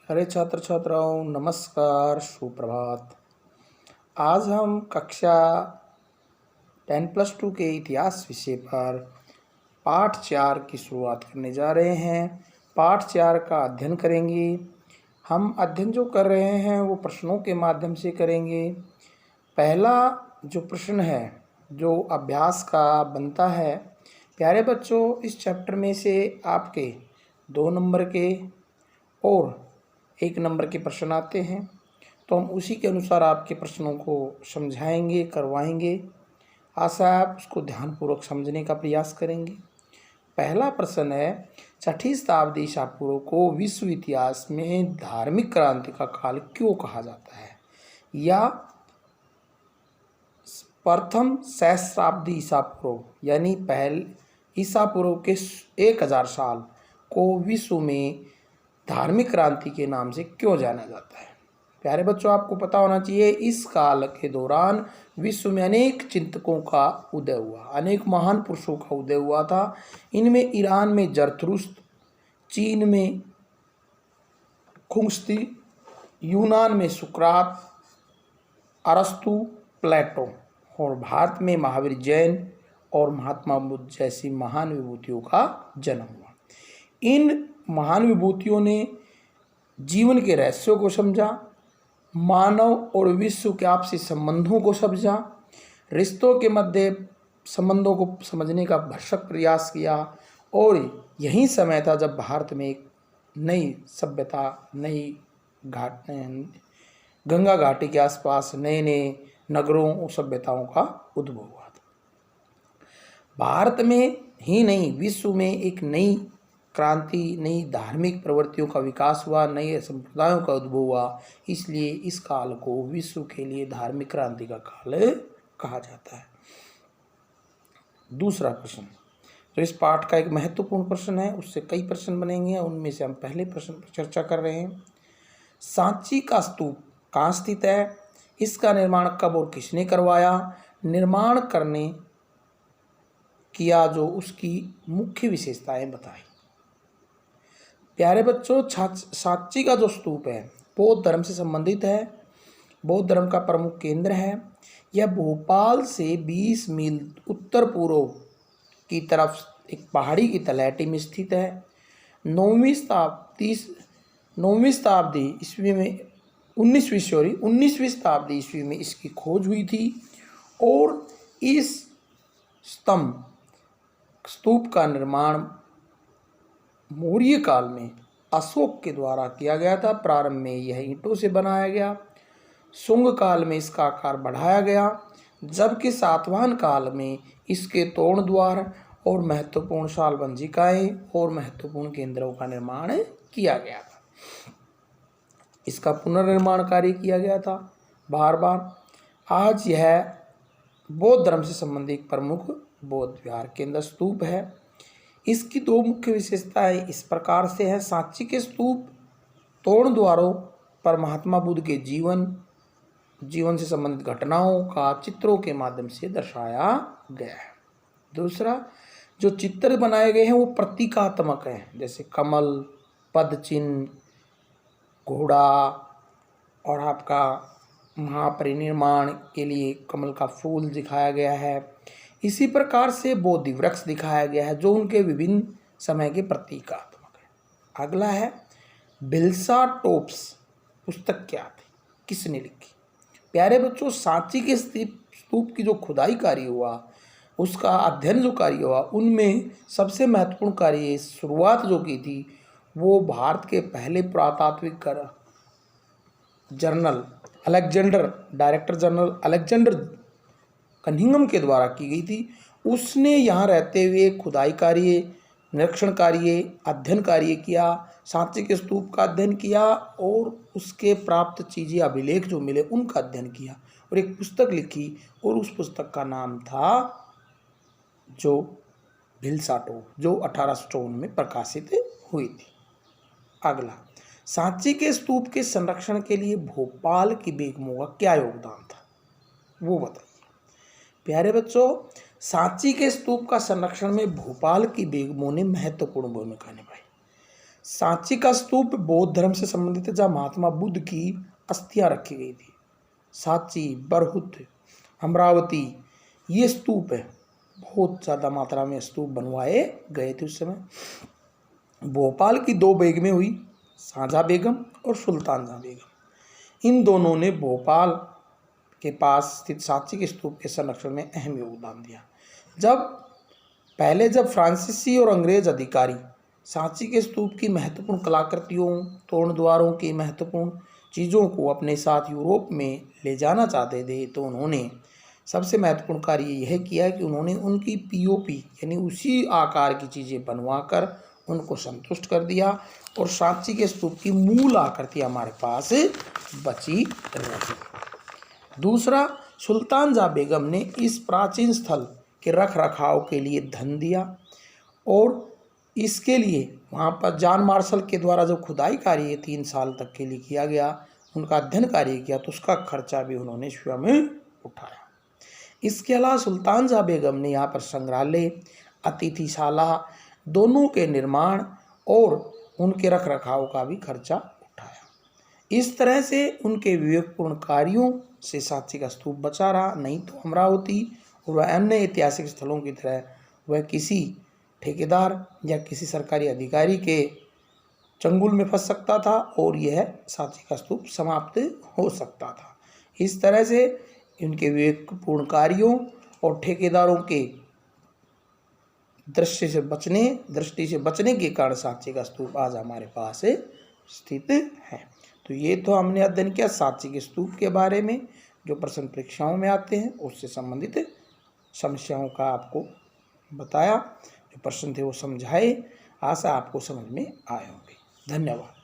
अरे छात्र छात्राओं नमस्कार, सुप्रभात। आज हम कक्षा 10+2 के इतिहास विषय पर पाठ 4 की शुरुआत करने जा रहे हैं। पाठ 4 का अध्ययन करेंगे। हम अध्ययन जो कर रहे हैं वो प्रश्नों के माध्यम से करेंगे। पहला जो प्रश्न है जो अभ्यास का बनता है, प्यारे बच्चों, इस चैप्टर में से आपके 2 नंबर के और 1 नंबर के प्रश्न आते हैं, तो हम उसी के अनुसार आपके प्रश्नों को समझाएंगे, करवाएंगे। आशा है आप उसको ध्यानपूर्वक समझने का प्रयास करेंगे। पहला प्रश्न है, 6ठी शताब्दी ईसा पूर्व को विश्व इतिहास में धार्मिक क्रांति का काल क्यों कहा जाता है? या प्रथम सहस्राब्दी ईसा पूर्व यानी पहले ईसा पूर्व के 1000 साल को विश्व में धार्मिक क्रांति के नाम से क्यों जाना जाता है? प्यारे बच्चों, आपको पता होना चाहिए इस काल के दौरान विश्व में अनेक चिंतकों का उदय हुआ, अनेक महान पुरुषों का उदय हुआ था। इनमें ईरान में जरथुरुस्त, चीन में खुंग्स्ती, यूनान में सुकरात, अरस्तु, प्लेटो और भारत में महावीर जैन और महात्मा बुद्ध जैसी महान विभूतियों का जन्म हुआ। इन महान विभूतियों ने जीवन के रहस्यों को समझा, मानव और विश्व के आपसी संबंधों को समझा, रिश्तों के मध्य संबंधों को समझने का भरसक प्रयास किया। और यही समय था जब भारत में एक नई सभ्यता, नई गंगा घाटी के आसपास नए नए नगरों और सभ्यताओं का उद्भव हुआ था। भारत में ही नहीं, विश्व में एक नई क्रांति, नई धार्मिक प्रवृत्तियों का विकास हुआ, नए संप्रदायों का उद्भव हुआ। इसलिए इस काल को विश्व के लिए धार्मिक क्रांति का काल कहा जाता है। दूसरा प्रश्न, तो इस पाठ का एक महत्वपूर्ण प्रश्न है, उससे कई प्रश्न बनेंगे। उनमें से हम पहले प्रश्न पर चर्चा कर रहे हैं। सांची का स्तूप कहाँ स्थित है? इसका निर्माण कब और किसने करवाया? निर्माण करने किया जो उसकी मुख्य विशेषताएं बताई। प्यारे बच्चों, सांची का जो स्तूप है बौद्ध धर्म से संबंधित है, बौद्ध धर्म का प्रमुख केंद्र है। यह भोपाल से 20 मील उत्तर पूर्व की तरफ एक पहाड़ी की तलहटी में स्थित है। 19वीं शताब्दी ईस्वी में 19वीं शताब्दी ईस्वी में इसकी खोज हुई थी। और इस स्तूप का निर्माण मौर्य काल में अशोक के द्वारा किया गया था। प्रारंभ में यह ईंटों से बनाया गया, शुंग काल में इसका आकार बढ़ाया गया, जबकि सातवाहन काल में इसके तोरण द्वार और महत्वपूर्ण शालबंजिकाएं और महत्वपूर्ण केंद्रों का निर्माण किया गया था। इसका पुनर्निर्माण कार्य किया गया था बार बार। आज यह बौद्ध धर्म से संबंधित प्रमुख बौद्ध विहार केंद्र स्तूप है। इसकी 2 मुख्य विशेषताएं इस प्रकार से हैं। सांची के स्तूप तोरण द्वारों पर महात्मा बुद्ध के जीवन से संबंधित घटनाओं का चित्रों के माध्यम से दर्शाया गया है। दूसरा, जो चित्र बनाए गए हैं वो प्रतीकात्मक हैं, जैसे कमल, पद चिन्ह, घोड़ा और आपका महापरिनिर्वाण के लिए कमल का फूल दिखाया गया है। इसी प्रकार से बोधि वृक्ष दिखाया गया है जो उनके विभिन्न समय के प्रतीकात्मक है। अगला है, भिल्सा टोप्स पुस्तक क्या थी, किसने लिखी? प्यारे बच्चों, सांची के स्तूप की जो खुदाई कार्य हुआ, उसका अध्ययन जो कार्य हुआ, उनमें सबसे महत्वपूर्ण कार्य शुरुआत जो की थी वो भारत के पहले पुरातात्विक journal director general Alexander Cunningham के द्वारा की गई थी। उसने यहाँ रहते हुए खुदाई कार्य, निरीक्षण कार्य, अध्ययन कार्य किया, सांची के स्तूप का अध्ययन किया और उसके प्राप्त चीज़ें, अभिलेख जो मिले उनका अध्ययन किया और एक पुस्तक लिखी। और उस पुस्तक का नाम था जो भिल्सा टोप, जो 1854 में प्रकाशित हुई थी। अगला, सांची के स्तूप के संरक्षण के लिए भोपाल की बेगमों का क्या योगदान था, वो बताइए। प्यारे बच्चों, सांची के स्तूप का संरक्षण में भोपाल की बेगमों ने महत्वपूर्ण भूमिका निभाई। सांची का स्तूप बौद्ध धर्म से संबंधित है, जहाँ महात्मा बुद्ध की अस्थियां रखी गई थी। सांची, बरहुत, अमरावती ये स्तूप है, बहुत ज़्यादा मात्रा में स्तूप बनवाए गए थे उस समय। भोपाल की 2 बेगमें हुई, शाहजहाँ बेगम और सुल्तान जहाँ बेगम। इन दोनों ने भोपाल के पास स्थित सांची के स्तूप के संरक्षण में अहम योगदान दिया। जब फ्रांसीसी और अंग्रेज अधिकारी सांची के स्तूप की महत्वपूर्ण कलाकृतियों, तोरण द्वारों की महत्वपूर्ण चीज़ों को अपने साथ यूरोप में ले जाना चाहते थे, तो उन्होंने सबसे महत्वपूर्ण कार्य यह किया कि उन्होंने उनकी पीओपी यानी उसी आकार की चीज़ें बनवाकर उनको संतुष्ट कर दिया और सांची के स्तूप की मूल आकृति हमारे पास बची रही। दूसरा, सुल्तान जहाँ बेगम ने इस प्राचीन स्थल के रख रखाव के लिए धन दिया और इसके लिए वहाँ पर जॉन मार्शल के द्वारा जो खुदाई कार्य 3 साल तक के लिए किया गया, उनका अध्ययन कार्य किया, तो उसका खर्चा भी उन्होंने स्वयं उठाया। इसके अलावा सुल्तान जहाँ बेगम ने यहाँ पर संग्रहालय, अतिथिशाला दोनों के निर्माण और उनके रख रखाव का भी खर्चा उठाया। इस तरह से उनके विवेकपूर्ण कार्यों से सांची का स्तूप बचा रहा, नहीं तो अमरावती और वह अन्य ऐतिहासिक स्थलों की तरह वह किसी ठेकेदार या किसी सरकारी अधिकारी के चंगुल में फंस सकता था और यह सांची का स्तूप समाप्त हो सकता था। इस तरह से इनके विवेकपूर्ण कार्यों और ठेकेदारों के दृष्टि से बचने के कारण सांची का स्तूप आज हमारे पास स्थित है। तो ये तो हमने अध्ययन किया सांची के स्तूप के बारे में, जो प्रश्न परीक्षाओं में आते हैं उससे संबंधित समस्याओं का आपको बताया, जो प्रश्न थे वो समझाए। आशा आपको समझ में आए होंगे। धन्यवाद।